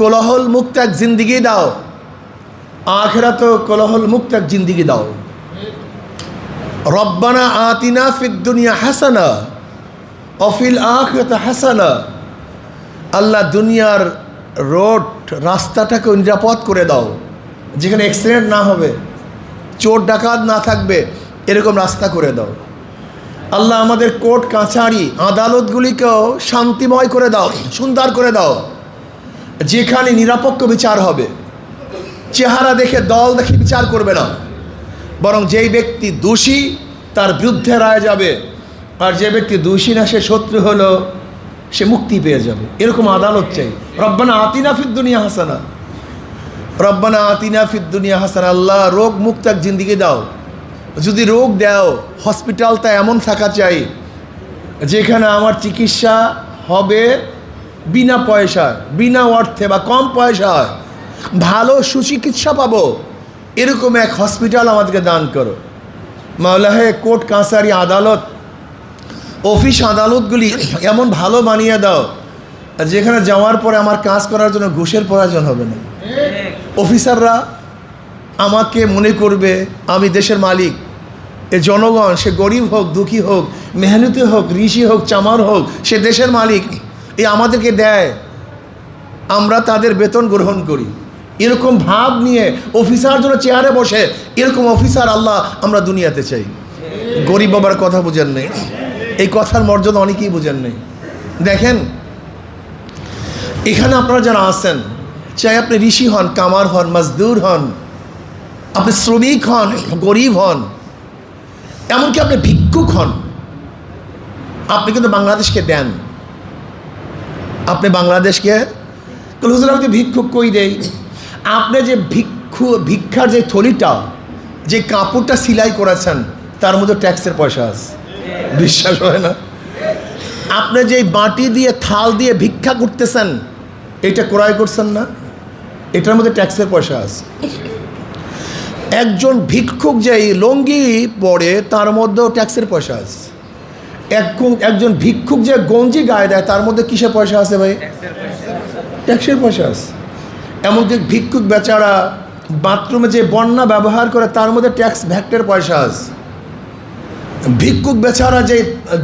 কোলাহল মুক্ত এক জিন্দিগি দাও, আখিরাত কোলাহল মুক্ত এক জিন্দিগি দাও। রব্বানা আতিনা ফিদ দুনিয়া হাসানা অফিল আখিরাতি হাসানা। আল্লাহ দুনিয়ার রোড রাস্তাটাকে নিরাপদ করে দাও, যেখানে অ্যাক্সিডেন্ট না হবে, চোর ডাকাত না থাকবে, এরকম রাস্তা করে দাও। আল্লাহ আমাদের কোর্ট কাছারি আদালতগুলিকেও শান্তিময় করে দাও, সুন্দর করে দাও, যেখানে নিরপেক্ষ বিচার হবে। চেহারা দেখে দল দেখে বিচার করবে না, বরং যেই ব্যক্তি দোষী তার বিরুদ্ধে রায় যাবে, আর যে ব্যক্তি দোষী না সে শত্রু হলো সে মুক্তি পেয়ে যাবে। এরকম আদালত চাই। রব্বানা আতিনা ফিদ দুনিয়া হাসানা, রব্বানা আতিনা ফিদ দুনিয়া হাসানা। আল্লাহ রোগ মুক্ত এক জিন্দিগি দাও। যদি রোগ দাও, হসপিটালটা এমন থাকা চাই যেখানে আমার চিকিৎসা হবে বিনা পয়সায়, বিনা অর্থে বা কম পয়সায়, ভালো সুচিকিৎসা পাবো, এরকম এক হসপিটাল আমাদেরকে দান করো। মাওলা হে, কোর্ট কাছারি আদালত অফিস আদালতগুলি এমন ভালো বানিয়ে দাও যেখানে যাওয়ার পরে আমার কাজ করার জন্য ঘুষের প্রয়োজন হবে না। অফিসাররা আমাকে মনে করবে আমি দেশের মালিক। এ জনগণ, সে গরিব হোক, দুঃখী হোক, মেহনতি হোক, ঋষি হোক, চামার হোক, সে দেশের মালিক। এ আমাদেরকে দেয়, আমরা তাদের বেতন গ্রহণ করি। এরকম ভাব নিয়ে অফিসার জন্য চেয়ারে বসে, এরকম অফিসার আল্লাহ আমরা দুনিয়াতে চাই। গরিব বাবার কথা বুঝেন নেই, এই কথার মর্যাদা অনেকেই বুঝেন নেই। দেখেন, এখানে আপনারা যারা আছেন, চাই আপনি ঋষি হন, কামার হন, মজদুর হন, আপনি শ্রমিক হন, গরিব হন, এমনকি আপনি ভিক্ষুক হন, আপনি কিন্তু বাংলাদেশকে দেন। আপনি বাংলাদেশকে হুজুর আমি তো ভিক্ষুক কই দেই। আপনি যে ভিক্ষার যে থলিটা, যে কাপড়টা সেলাই করেছেন, তার মধ্যে ট্যাক্সের পয়সা আছে। বিশ্বাস হয় না? আপনি যে বাটি দিয়ে থাল দিয়ে ভিক্ষা করতেছেন, এটা ক্রয় করছেন না, এটার মধ্যে ট্যাক্সের পয়সা আছে। একজন ভিক্ষুক যে লুঙ্গি পরে, তার মধ্যেও ট্যাক্সের পয়সা আছে। একজন ভিক্ষুক যে গঞ্জি গায়ে দেয়, তার মধ্যে কিসের পয়সা আছে ভাই? ট্যাক্সের পয়সা আছে। এমনকি ভিক্ষুক বেচারা বাথরুমে যে বন্যা ব্যবহার করে, তার মধ্যে ট্যাক্স ভ্যাটের পয়সা আছে। ভিক্ষুক বেচারা যে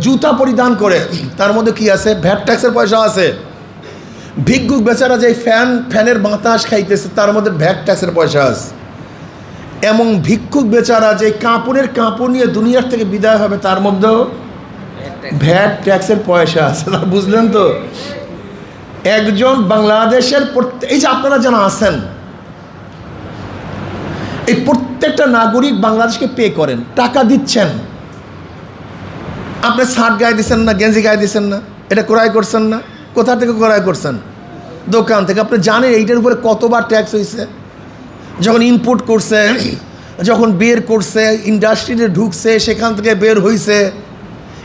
জুতা পরিধান করে, তার মধ্যে কি আছে? ভ্যাট ট্যাক্সের পয়সা আছে। ভিক্ষুক বেচারা যে ফ্যানের বাতাস খাইতেছে, তার মধ্যে ভ্যাট ট্যাক্সের পয়সা আছে। এবং ভিক্ষুক বেচারা যে কাপড় নিয়ে দুনিয়ার থেকে বিদায় হবে, তার মধ্যেও ভ্যাট ট্যাক্সের পয়সা আছে। বুঝলেন তো? একজন বাংলাদেশের এই যে আপনারা যারা আছেন, এই প্রত্যেকটা নাগরিক বাংলাদেশকে পে করেন, টাকা দিচ্ছেন। আপনি শার্ট গায়ে দিচ্ছেন না, গেঞ্জি গায়ে দিচ্ছেন না, এটা ক্রয় করছেন না। কোথা থেকে ক্রয় করছেন? দোকান থেকে। আপনি জানেন এইটার উপরে কতবার ট্যাক্স হয়েছে? যখন ইনপুট করছে, যখন বের করছে, ইন্ডাস্ট্রিতে ঢুকছে, সেখান থেকে বের হয়েছে,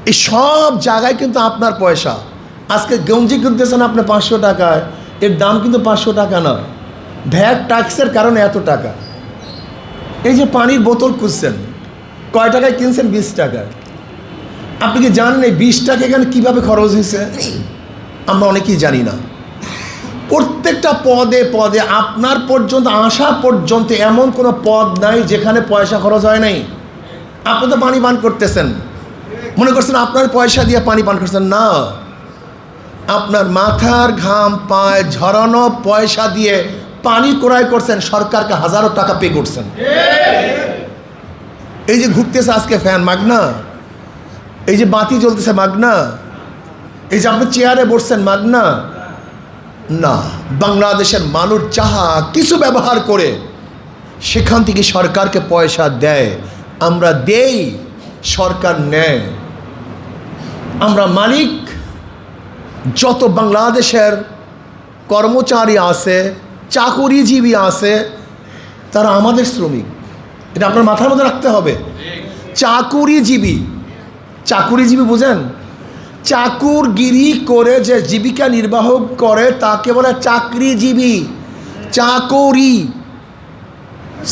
এই সব জায়গায় কিন্তু আপনার পয়সা। আজকে গঞ্জি কিনতেছেন আপনি 500 টাকায়, এর দাম কিন্তু 500 টাকা নয়, ভ্যাট ট্যাক্সের কারণে এত টাকা। এই যে পানির বোতল খুঁজছেন, কয় টাকায় কিনছেন? 20 টাকায়। আপনি কি জানেন এই 20 টাকা এখানে কীভাবে খরচ হয়েছে? আমরা অনেকেই জানি না। প্রত্যেকটা পদে পদে আপনার পর্যন্ত আসা পর্যন্ত এমন কোনো পদ নাই যেখানে পয়সা খরচ হয় নাই। আপনি তো পানি পান করতেছেন, মনে করছেন আপনার পয়সা দিয়ে পানি পান করছেন না, আপনার মাথার ঘাম পায়ে ঝরানো পয়সা দিয়ে পানি ক্রয় করছেন, সরকারকে হাজারো টাকা পে করছেন। এই যে ঘুরতেছে আজকে ফ্যান মাগনা, এই যে বাতি জ্বলতেছে মাগনা, এই যে আপনি চেয়ারে বসছেন মাগনা না। বাংলাদেশের মানুষ যাহা কিছু ব্যবহার করে, সেখান থেকে সরকারকে পয়সা দেয়। আমরা দেই, সরকার নেয়। আমরা মালিক। যত বাংলাদেশের কর্মচারী আছে, চাকুরিজীবী আছে, তারা আমাদের শ্রমিক। এটা আপনার মাথার মধ্যে রাখতে হবে। চাকুরিজীবী বুঝেন? চাকুরগিরি করে যে জীবিকা নির্বাহ করে তাকে বলে চাকরিজীবী।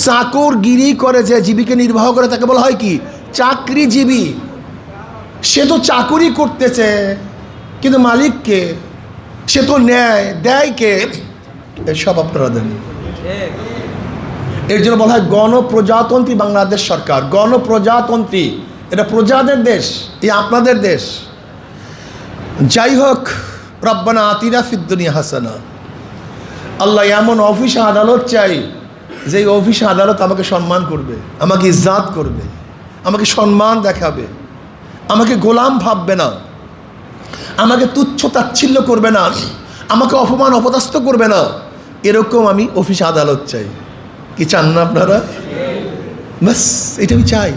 চাকুরগিরি করে যে জীবিকা নির্বাহ করে তাকে বলা হয় কি? চাকরিজীবী। সে তো চাকুরি করতেছে, কিন্তু মালিককে সে তো নেয়, দেয় কে? এসব আপনারা দেন। এর জন্য বলা হয় গণপ্রজাতন্ত্রী বাংলাদেশ সরকার। গণপ্রজাতন্ত্রী, এটা প্রজাদের দেশ, এই আপনাদের দেশ। যাই হোক, রব্বানা আতিনা ফিদ দুনিয়া হাসানা। আল্লাহ এমন অফিস আদালত চাই যে অফিস আদালত আমাকে সম্মান করবে, আমাকে ইজ্জাত করবে, আমাকে সম্মান দেখাবে, আমাকে গোলাম ভাববে না, আমাকে তুচ্ছ তাচ্ছিল্য করবে না, আমাকে অপমান অপদস্থ করবে না। এরকম আমি অফিস আদালত চাই। কি চান না আপনারা? ব্যাস এটা আমি চাই।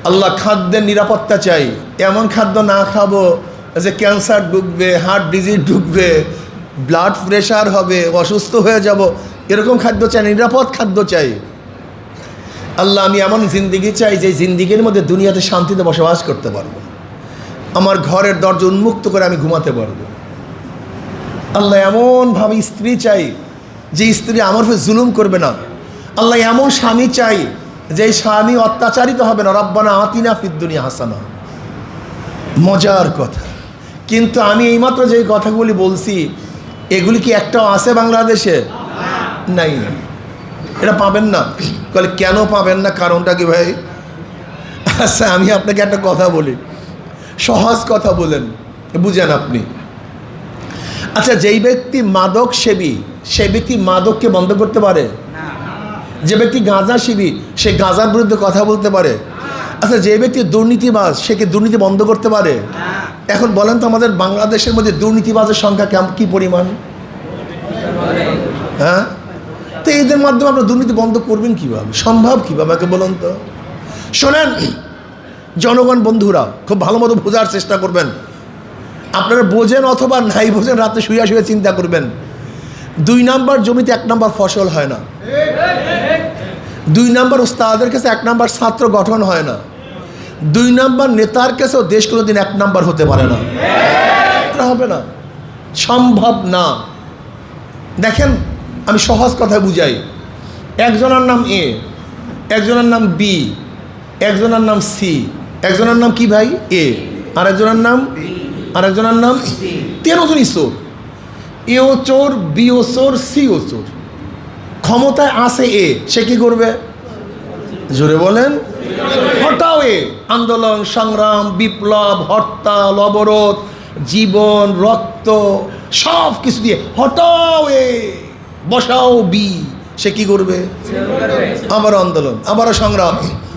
আল্লাহ খাদ্যের নিরাপত্তা চাই। এমন খাদ্য না খাবো যে ক্যান্সার ঢুকবে, হার্ট ডিজিজ ঢুকবে, ব্লাড প্রেশার হবে, অসুস্থ হয়ে যাব, এরকম খাদ্য চাই, নিরাপদ খাদ্য চাই। আল্লাহ আমি এমন জিন্দিগি চাই যে জিন্দিগির মধ্যে দুনিয়াতে শান্তিতে বসবাস করতে পারবো, আমার ঘরের দরজা উন্মুক্ত করে আমি ঘুমাতে পারবো। আল্লাহ এমনভাবে স্ত্রী চাই যে স্ত্রী আমার উপর জুলুম করবে না। আল্লাহ এমন স্বামী চাই যে স্বামী অত্যাচারিত হবে না। রব্বানা আতিনা ফিদ দুনিয়া হাসানা। মজার কথা, কিন্তু আমি এইমাত্র যে কথাগুলি বলছি এগুলি কি একটাও আছে বাংলাদেশে? নাই। এটা পাবেন না। বলে কেন পাবেন না? কারণটা কি ভাই? আচ্ছা আমি আপনাকে একটা কথা বলি, সহজ কথা বলেন, বুঝেন আপনি। আচ্ছা, যেই ব্যক্তি মাদক সেবী সে ব্যক্তি মাদককে বন্ধ করতে পারে? যে ব্যক্তি গাঁজা সেবী সে গাঁজার বিরুদ্ধে কথা বলতে পারে? আচ্ছা, যে ব্যক্তি দুর্নীতিবাজ সে কি দুর্নীতি বন্ধ করতে পারে? এখন বলেন তো আমাদের বাংলাদেশের মধ্যে দুর্নীতিবাজের সংখ্যা কি পরিমাণ? হ্যাঁ, তো এদের মাধ্যমে আপনার দুর্নীতি বন্ধ করবেন কীভাবে? সম্ভব কীভাবে আমাকে বলুন তো। শোনেন জনগণ বন্ধুরা, খুব ভালো মতো বোঝার চেষ্টা করবেন। আপনারা বোঝেন অথবা নাই বোঝেন, রাতে শুয়ে শুয়ে চিন্তা করবেন। 2 নাম্বার জমিতে 1 নাম্বার ফসল হয় না। 2 নাম্বার উস্তাদের কাছে 1 নাম্বার ছাত্র গঠন হয় না। 2 নাম্বার নেতার কাছেও দেশ কোনোদিন 1 নাম্বার হতে পারে না। হবে না, সম্ভব না। দেখেন আমি সহজ কথা বুঝাই। একজনের নাম এ, একজনের নাম বি, একজনের নাম সি, একজনের নাম কি ভাই? এ, আর একজনের নাম, আর একজনের নাম 13 জনই চোর। এও চোর, বিও চোর, সিও চোর। ক্ষমতায় আছে এ, সে কি করবে? জোরে বলেন। হটাও এ। আন্দোলন সংগ্রাম বিপ্লব হরতাল অবরোধ জীবন রক্ত সব কিছু দিয়ে হটাও এ, বসাও বি, সে কি করবে? আবার আন্দোলন, আবারও সংগ্রাম,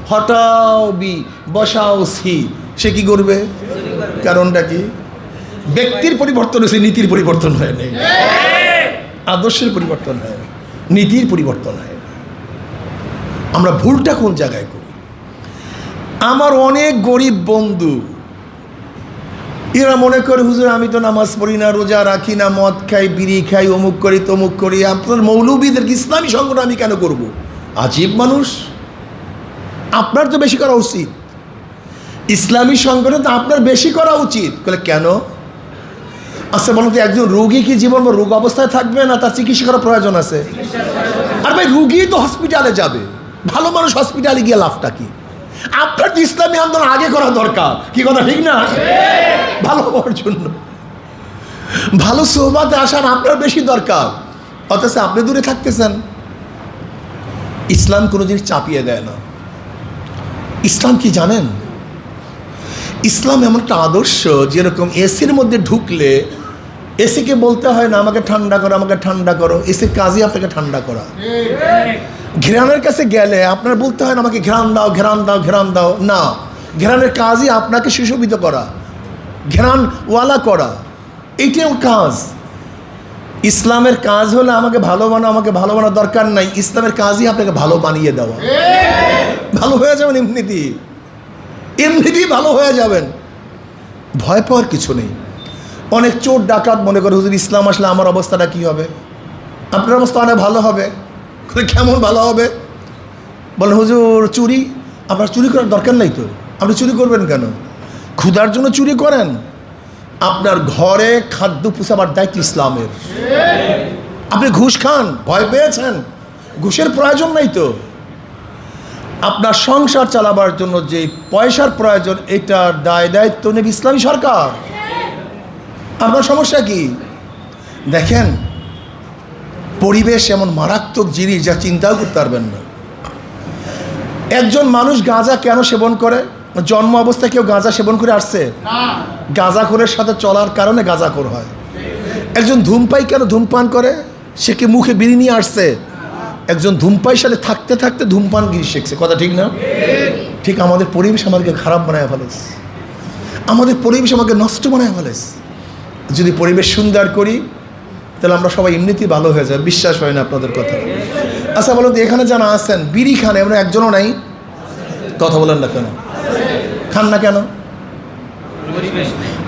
হটাও বি, বসাও সি, সে কি করবে? কারণটা কি? ব্যক্তির পরিবর্তন হয়েছে, নীতির পরিবর্তন হয় না। আদর্শের পরিবর্তন হয় না, নীতির পরিবর্তন হয় না। আমরা ভুলটা কোন জায়গায় করি? আমার অনেক গরিব বন্ধু এরা মনে করে হুজুর আমি তো নামাজ পড়ি না, রোজা রাখি না, মদ খাই, বিড়ি খাই, অমুক করি তমুক করি, আপনার মৌলবীদেরকে ইসলামী সংগঠন আমি কেন করব? আজীব মানুষ। আপনার তো বেশি করা উচিত, ইসলামী সংগঠন তো আপনার বেশি করা উচিত। বলে কেন? আচ্ছা বলুন তো, একজন রোগী কি জীবন রোগ অবস্থায় থাকবে না? তার চিকিৎসা করার প্রয়োজন আছে। আর ভাই রুগী তো হসপিটালে যাবে, ভালো মানুষ হসপিটালে গিয়ে লাভটা কি? আপনার তো ইসলামী আন্দোলন আগে করা দরকার। কি কথা ঠিক না? ভালো হওয়ার জন্য, ভালো সোহবাতে আসার আপনার বেশি দরকার, অথচ আপনি দূরে থাকতেছেন। ইসলাম কোনো জিনিস চাপিয়ে দেয় না। ইসলাম কি জানেন? ইসলাম এমন একটা আদর্শ, যেরকম এসির মধ্যে ঢুকলে এসিকে বলতে হয় না আমাকে ঠান্ডা করো, আমাকে ঠান্ডা করো, এসির কাজই আপনাকে ঠান্ডা করা। ঘেরানের কাছে গেলে আপনার বলতে হয় না আমাকে ঘেরান দাও, ঘেরান দাও, ঘেরান দাও, না, ঘেরানের কাজই আপনাকে সুশোভিত করা, ঘেরানওয়ালা করা, এইটাও কাজ। ইসলামের কাজ হলো আমাকে ভালো বানাও, আমাকে ভালো বানানোর দরকার নাই, ইসলামের কাজই আপনাকে ভালো বানিয়ে দেওয়া। ভালো হয়ে যাবেন এমনিতেই, এমনিতেই ভালো হয়ে যাবেন, ভয় পাওয়ার কিছু নেই। অনেক চোর ডাকাত মনে করে হুজুর ইসলাম আসলে আমার অবস্থাটা কী হবে? আপনার অবস্থা অনেক ভালো হবে। কেমন ভালো হবে? বলেন হুজুর চুরি, আপনার চুরি করার দরকার নাই তো, আপনি চুরি করবেন কেন? ক্ষুধার জন্য চুরি করেন? আপনার ঘরে খাদ্য পুষাবার দায়িত্ব ইসলামের। আপনি ঘুষ খান, ভয় পেয়েছেন, ঘুষের প্রয়োজন নাই তো। আপনার সংসার চালাবার জন্য যে পয়সার প্রয়োজন, এটার দায়িত্ব নেবে ইসলামী সরকার। আপনার সমস্যা কি? দেখেন পরিবেশ এমন মারাত্মক জিনিস যা চিন্তাও করতে পারবেন না। একজন মানুষ গাঁজা কেন সেবন করে? জন্ম অবস্থায় কেউ গাঁজা সেবন করে আসছে? গাঁজাখোরের সাথে চলার কারণে গাঁজাখোর হয়। একজন ধূমপাই কেন ধূমপান করে? সে কি মুখে বিড়ি নিয়ে আসছে? একজন ধূমপাইয়ের সাথে থাকতে থাকতে ধূমপান গিরি শিখছে। কথা ঠিক না? ঠিক আমাদের পরিবেশ আমাদেরকে খারাপ বানায় ফেলেছে, আমাদের পরিবেশ আমাকে নষ্ট বানায় ফেলেছে। যদি পরিবেশ সুন্দর করি তাহলে আমরা সবাই এমনিতেই ভালো হয়ে যাবে। বিশ্বাস হয় না আপনাদের কথা? আচ্ছা বলুন তো, এখানে যারা আছেন বিড়ি খান, এমন একজনও নাই? কথা বলেন না কেন? খান না কেন?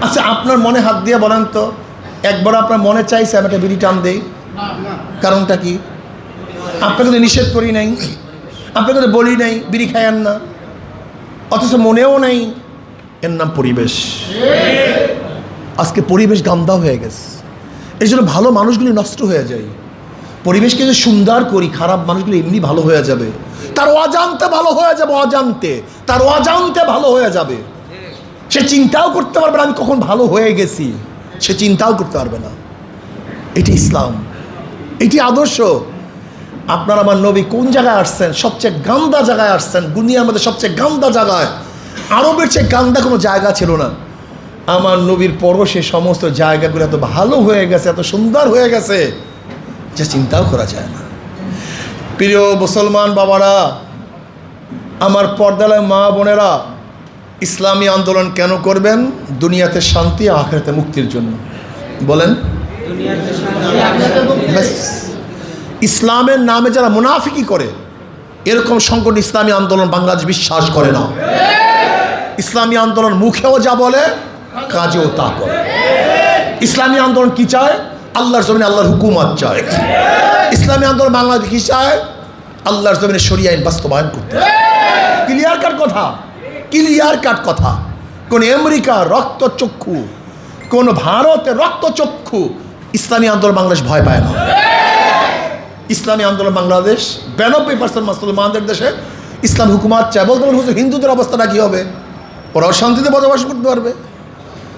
আচ্ছা আপনার মনে হাত দিয়ে বলেন তো, একবার আপনার মনে চাইছে আমি একটা বিড়ি টান দেই? কারণটা কি? আপনাকে তো নিষেধ করি নাই, আপনাকে তো বলি নাই বিড়ি খায়েন না, অথচ মনেও নাই। এর নাম পরিবেশ। আজকে পরিবেশ গান্দা হয়ে গেছে, এই জন্য ভালো মানুষগুলি নষ্ট হয়ে যায়। পরিবেশকে যদি সুন্দর করি, খারাপ মানুষগুলি এমনি ভালো হয়ে যাবে, তার অজান্তে ভালো হয়ে যাবে, তার অজান্তে ভালো হয়ে যাবে। সে চিন্তাও করতে পারবে না আমি কখন ভালো হয়ে গেছি, সে চিন্তাও করতে পারবে না। এটি ইসলাম, এটি আদর্শ। আপনার আমার নবী কোন জায়গায় আসছেন? সবচেয়ে গান্দা জায়গায় আসছেন, দুনিয়ার মধ্যে সবচেয়ে গান্দা জায়গায়। আরবের চেয়ে গান্দা কোনো জায়গা ছিল না। আমার নবীর পরশে সমস্ত জায়গাগুলো এত ভালো হয়ে গেছে, এত সুন্দর হয়ে গেছে যা চিন্তাও করা যায় না। প্রিয় মুসলমান বাবারা, আমার পর্দালয় মা বোনেরা, ইসলামী আন্দোলন কেন করবেন? দুনিয়াতে শান্তি, আখিরাতে মুক্তির জন্য। বলেন, ইসলামের নামে যারা মুনাফিকি করে, এরকম সংগঠন ইসলামী আন্দোলন বাংলাদেশ বিশ্বাস করে না। ইসলামী আন্দোলন মুখেও যা বলে, কাজেও তা করে। ইসলামী আন্দোলন কি চায়? আল্লাহর জমিনে আল্লাহর হুকুমত চায়। ইসলামী আন্দোলন বাংলাদেশ কি চায়? আল্লাহর জমিনে শরিয়া আইন বাস্তবায়ন করতে। ক্লিয়ার কাট কথা, ক্লিয়ার কাট কথা। কোন আমেরিকা রক্তচক্ষু, কোন ভারতের রক্তচক্ষু ইসলামী আন্দোলন বাংলাদেশ ভয় পায় না। ইসলামী আন্দোলন বাংলাদেশ 92% মুসলমানদের দেশে ইসলাম হুকুমাত চায়। বলতে বলুন হুজুর, হিন্দুদের অবস্থাটা কী হবে? ওরাও শান্তিতে বসবাস করতে পারবে,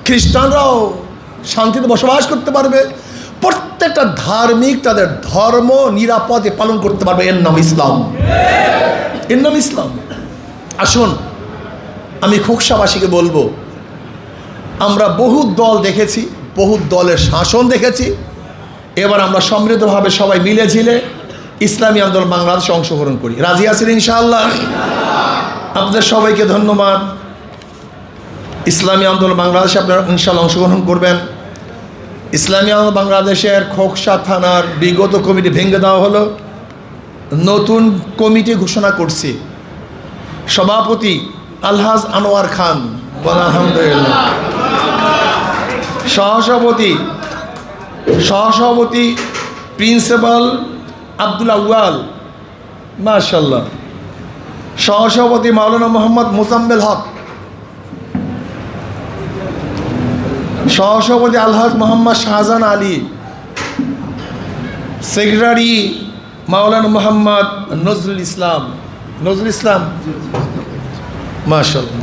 খ্রিস্টানরাও শান্তিতে বসবাস করতে পারবে, প্রত্যেকটা ধার্মিক তাদের ধর্ম নিরাপদে পালন করতে পারবে। এর নাম ইসলাম, এর নাম ইসলাম। আসুন, আমি খোকসাবাসীকে বলবো, আমরা বহু দল দেখেছি, বহু দলের শাসন দেখেছি। এবার আমরা সমৃদ্ধভাবে সবাই মিলে ঝিলে ইসলামী আন্দোলন বাংলাদেশে অংশগ্রহণ করি। রাজি আছেন ইনশাআল্লাহ? আপনাদের সবাইকে ধন্যবাদ। ইসলামী আন্দোলন বাংলাদেশে আপনারা ইনশাআল্লাহ অংশগ্রহণ করবেন। ইসলামী আন্দোলন বাংলাদেশের খোকসা থানার বিগত কমিটি ভেঙে দেওয়া হলো, নতুন কমিটি ঘোষণা করছি। সভাপতি আলহাজ আনোয়ার খান, আলহামদুলিল্লাহ। সহসভাপতি প্রিন্সিপাল আব্দুল আউয়াল, মাশাআল্লাহ। সহসভাপতি মাওলানা মোহাম্মদ মোজাম্মেল হক, সহসভাপতি আলহাজ মোহাম্মদ শাহজাহান আলী, সেক্রেটারি মাওলানা মোহাম্মদ নজরুল ইসলাম, মাশাআল্লাহ।